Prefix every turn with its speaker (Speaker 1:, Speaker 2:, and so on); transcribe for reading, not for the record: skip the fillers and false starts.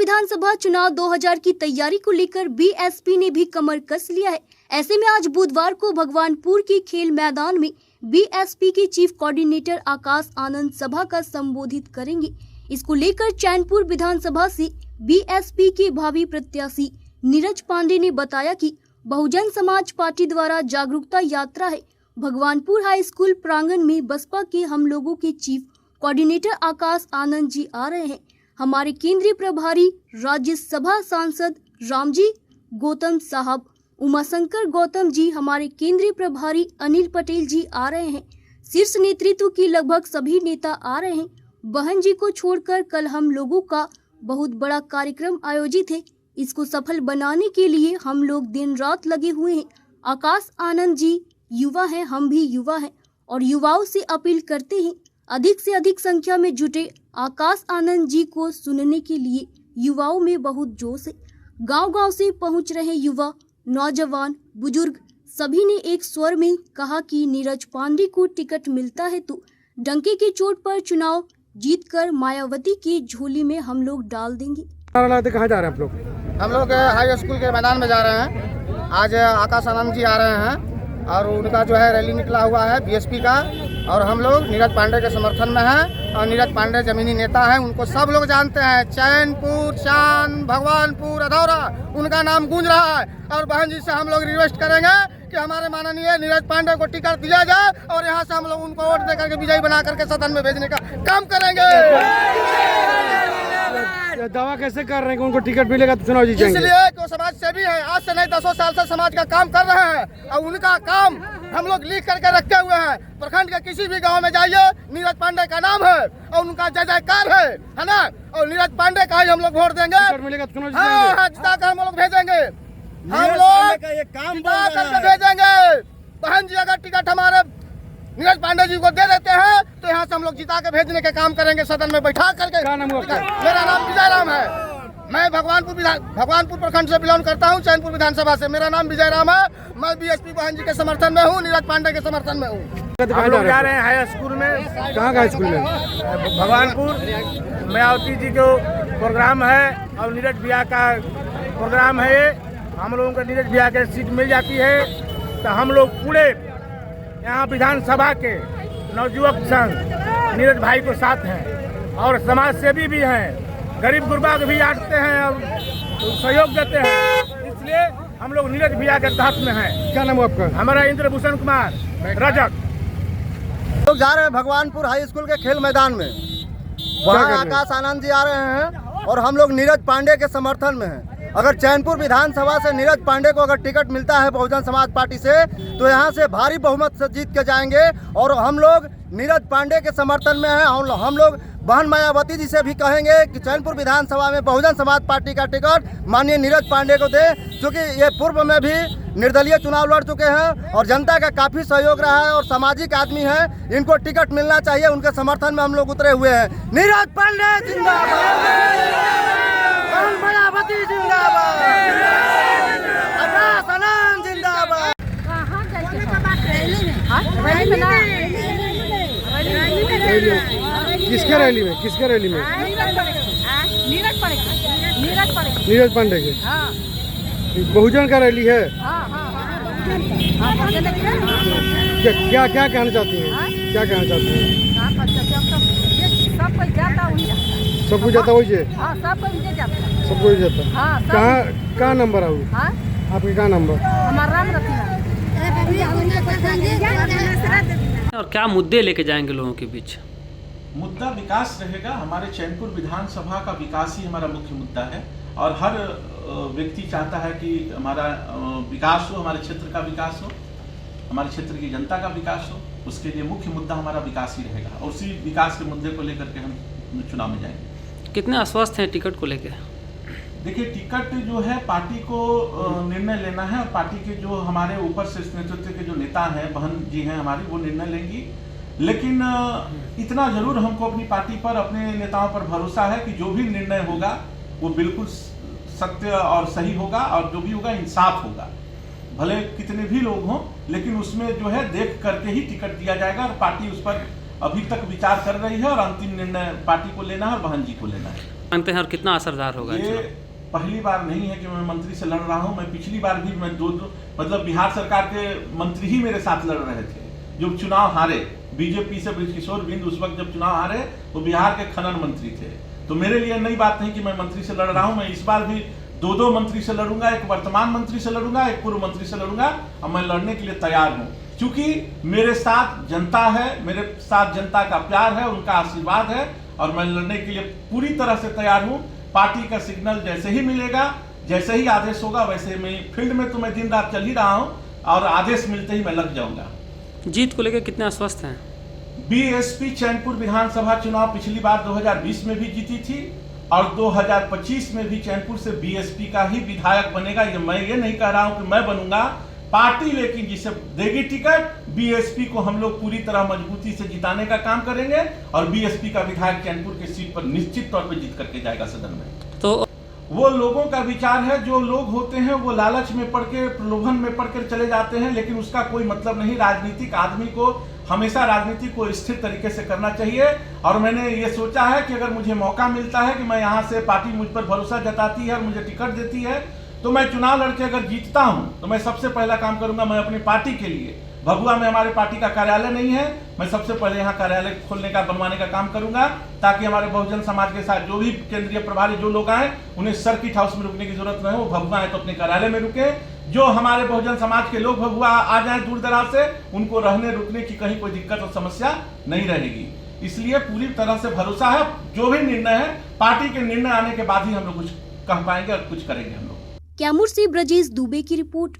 Speaker 1: विधानसभा चुनाव 2000 की तैयारी को लेकर बीएसपी ने भी कमर कस लिया है। ऐसे में आज बुधवार को भगवानपुर के खेल मैदान में बीएसपी के चीफ कोऑर्डिनेटर आकाश आनंद सभा का संबोधित करेंगे। इसको लेकर चैनपुर विधानसभा से बीएसपी के भावी प्रत्याशी नीरज पांडे ने बताया कि बहुजन समाज पार्टी द्वारा जागरूकता यात्रा है। भगवानपुर हाई स्कूल प्रांगण में बसपा के हम लोगों के चीफ कोऑर्डिनेटर आकाश आनंद जी आ रहे हैं। हमारे केंद्रीय प्रभारी राज्यसभा सांसद रामजी गौतम साहब, उमाशंकर गौतम जी, हमारे केंद्रीय प्रभारी अनिल पटेल जी आ रहे हैं। शीर्ष नेतृत्व की लगभग सभी नेता आ रहे हैं। बहन जी को छोड़कर कल हम लोगों का बहुत बड़ा कार्यक्रम आयोजित है। इसको सफल बनाने के लिए हम लोग दिन रात लगे हुए हैं। आकाश आनंद जी युवा हैं, हम भी युवा हैं और युवाओं से अपील करते हैं अधिक से अधिक संख्या में जुटे। आकाश आनंद जी को सुनने के लिए युवाओं में बहुत जोश है। गांव-गांव से पहुंच रहे युवा, नौजवान, बुजुर्ग सभी ने एक स्वर में कहा कि नीरज पांडे को टिकट मिलता है तो डंके की चोट पर चुनाव जीतकर मायावती की झोली में हम लोग डाल देंगे।
Speaker 2: कहाँ जा रहे हैं आप लोग?
Speaker 3: हम लोग हाई स्कूल के मैदान में जा रहे हैं। आज आकाश आनंद जी आ रहे हैं और उनका जो है रैली निकला हुआ है बीएसपी का, और हम लोग नीरज पांडे के समर्थन में हैं। और नीरज पांडे जमीनी नेता हैं, उनको सब लोग जानते हैं। चैनपुर, चांद, भगवानपुर, अधौरा उनका नाम गूंज रहा है। और बहन जी से हम लोग रिक्वेस्ट करेंगे कि हमारे माननीय नीरज पांडे को टिकट दिया जाए और यहाँ से हम लोग उनको वोट देकर के विजयी बना करके सदन में भेजने का काम करेंगे।
Speaker 2: दावा कैसे कर रहे हैं कि उनको टिकट मिलेगा तो चुनाव जीतेंगे?
Speaker 3: इसलिए कि वो समाज सेवी है, आज से नहीं 10 साल से समाज का काम कर रहे हैं और उनका काम हम लोग लिख करके रखे हुए हैं। प्रखंड के किसी भी गांव में जाइए, नीरज पांडे का नाम है और उनका जय जयकार है ना। और नीरज पांडे का ही हम लोग वोट देंगे।
Speaker 2: मिलेगा तो चुनाव
Speaker 3: हाँ, जिता कर हम लोग भेजेंगे। हम लोग जिता करके भेजेंगे। बहन जी अगर टिकट हमारे नीरज पांडे जी को दे देते हैं तो यहाँ से हम लोग जिता के भेजने के काम करेंगे, सदन में बैठा करके। मेरा नाम विजय राम है। मैं भगवानपुर प्रखंड से बिलोंग करता हूँ, चैनपुर विधानसभा से। मेरा नाम विजय राम है। मैं बीएसपी बहन जी के समर्थन में हूँ, नीरज पांडे के समर्थन में हूँ।
Speaker 2: हम लोग
Speaker 4: जा रहे हैं हाई स्कूल में।
Speaker 2: कहाँ का स्कूल में?
Speaker 4: भगवानपुर। मायावती जी को प्रोग्राम है और नीरज भैया का प्रोग्राम है। हम लोगों को नीरज भैया के सीट मिल जाती है तो हम लोग पूरे यहाँ विधानसभा के नवयुवक संघ नीरज भाई को साथ हैं और समाज सेवी भी हैं, गरीब गुरबा को भी आटते हैं और सहयोग देते हैं। इसलिए हम लोग नीरज भैया के साथ में हैं।
Speaker 2: क्या नाम है आपका?
Speaker 4: हमारा इंद्रभूषण कुमार रजक।
Speaker 3: लोग जा रहे हैं भगवानपुर हाई स्कूल के खेल मैदान में। वहाँ आकाश आनंद जी आ रहे हैं और हम लोग नीरज पांडे के समर्थन में हैं। अगर चैनपुर विधानसभा से नीरज पांडे को अगर टिकट मिलता है बहुजन समाज पार्टी से तो यहाँ से भारी बहुमत से जीत के जाएंगे। और हम लोग नीरज पांडे के समर्थन में हैं। हम लोग बहन मायावती जी से भी कहेंगे कि चैनपुर विधानसभा में बहुजन समाज पार्टी का टिकट माननीय नीरज पांडे को दे, क्योंकि ये पूर्व में भी निर्दलीय चुनाव लड़ चुके हैं और जनता का काफी सहयोग रहा है और सामाजिक आदमी है। इनको टिकट मिलना चाहिए, उनके समर्थन में हम लोग उतरे हुए हैं। नीरज पांडे जिंदाबाद, मायावती जिंदाबाद, आकाश आनंद जिंदाबाद।
Speaker 2: किसके रैली में? किसके रैली में? नीरज पांडे के। बहुजन का रैली है। क्या क्या कहना चाहती हैं? क्या कहना चाहती हैं? सब कुछ जाता वही है। सब कुछ जाता। कहाँ नंबर आऊ? आपके कहाँ नंबर?
Speaker 5: और क्या मुद्दे लेके जाएंगे लोगों के बीच?
Speaker 6: मुद्दा विकास रहेगा। हमारे चैनपुर विधानसभा का विकास ही हमारा मुख्य मुद्दा है और हर व्यक्ति चाहता है कि हमारा विकास हो, हमारे क्षेत्र का विकास हो, हमारे क्षेत्र की जनता का विकास हो। उसके लिए मुख्य मुद्दा हमारा विकास ही रहेगा और उसी विकास के मुद्दे को लेकर के हम चुनाव में जाएंगे।
Speaker 5: कितने आश्वस्त हैं टिकट को लेकर?
Speaker 6: देखिए, टिकट जो है पार्टी को निर्णय लेना है और पार्टी के जो हमारे ऊपर से नेतृत्व के जो नेता हैं, बहन जी हैं हमारी, वो निर्णय लेंगी। लेकिन इतना जरूर हमको अपनी पार्टी पर, अपने नेताओं पर भरोसा है कि जो भी निर्णय होगा वो बिल्कुल सत्य और सही होगा और जो भी होगा इंसाफ होगा। भले कितने भी लोग हों, लेकिन उसमें जो है देख करके ही टिकट दिया जाएगा और पार्टी उस पर अभी तक विचार कर रही है और अंतिम निर्णय पार्टी को लेना है और बहन जी को लेना है।
Speaker 5: मानते हैं और कितना असरदार होगा
Speaker 6: ये
Speaker 5: चुनाव?
Speaker 6: पहली बार नहीं है कि मैं मंत्री से लड़ रहा हूं। मैं पिछली बार भी मैं मतलब बिहार सरकार के मंत्री ही मेरे साथ लड़ रहे थे जो चुनाव हारे। बीजेपी से बृजकिशोर बिंद उस वक्त जब चुनाव हारे वो बिहार के खनन मंत्री थे। तो मेरे लिए नई बात नहीं कि मैं मंत्री से लड़ रहा हूं। मैं इस बार भी दो मंत्री से लड़ूंगा, एक वर्तमान मंत्री से लड़ूंगा, एक पूर्व मंत्री से लड़ूंगा और मैं लड़ने के लिए तैयार हूं। क्योंकि मेरे साथ जनता है, मेरे साथ जनता का प्यार है, उनका आशीर्वाद है और मैं लड़ने के लिए पूरी तरह से तैयार हूं। पार्टी का सिग्नल जैसे ही मिलेगा, जैसे ही आदेश होगा, वैसे मैं फील्ड में तो मैं दिन रात चल ही रहा हूं और आदेश मिलते ही मैं लग जाऊंगा।
Speaker 5: जीत को लेकर कितने आश्वस्त हैं?
Speaker 6: बीएसपी चैनपुर विधानसभा चुनाव पिछली बार 2020 में भी जीती थी और 2025 में भी चैनपुर से बीएसपी का ही विधायक बनेगा। मैं ये नहीं कह रहा हूं कि मैं बनूंगा, पार्टी लेकिन जिसे देगी टिकट बीएसपी को हम लोग पूरी तरह मजबूती से जिताने का काम करेंगे और बीएसपी का विधायक चैनपुर की सीट पर निश्चित तौर पर जीत करके जाएगा सदन में।
Speaker 5: तो
Speaker 6: वो लोगों का विचार है, जो लोग होते हैं वो लालच में पड़ के, प्रलोभन में पड़ कर चले जाते हैं, लेकिन उसका कोई मतलब नहीं। राजनीतिक आदमी को हमेशा राजनीति को स्थिर तरीके से करना चाहिए और मैंने ये सोचा है कि अगर मुझे मौका मिलता है कि मैं यहाँ से पार्टी मुझ पर भरोसा जताती है और मुझे टिकट देती है तो मैं चुनाव लड़के अगर जीतता हूं तो मैं सबसे पहला काम करूंगा, मैं अपनी पार्टी के लिए, भभुआ में हमारे पार्टी का कार्यालय नहीं है, मैं सबसे पहले यहाँ कार्यालय खोलने का, बनवाने का काम करूंगा ताकि हमारे बहुजन समाज के साथ जो भी केंद्रीय प्रभारी जो लोग आए उन्हें सर्किट हाउस में रुकने की जरूरत न हो। भभुआ है तो अपने कार्यालय में रुके। जो हमारे बहुजन समाज के लोग भभुआ आ जाए दूर दराज से, उनको रहने रुकने की कहीं कोई दिक्कत और समस्या नहीं रहेगी। इसलिए पूरी तरह से भरोसा है। जो भी निर्णय है पार्टी के निर्णय आने के बाद ही हम लोग कुछ कह पाएंगे और कुछ करेंगे हम लोग।
Speaker 1: कैमूर से ब्रजेश दुबे की रिपोर्ट।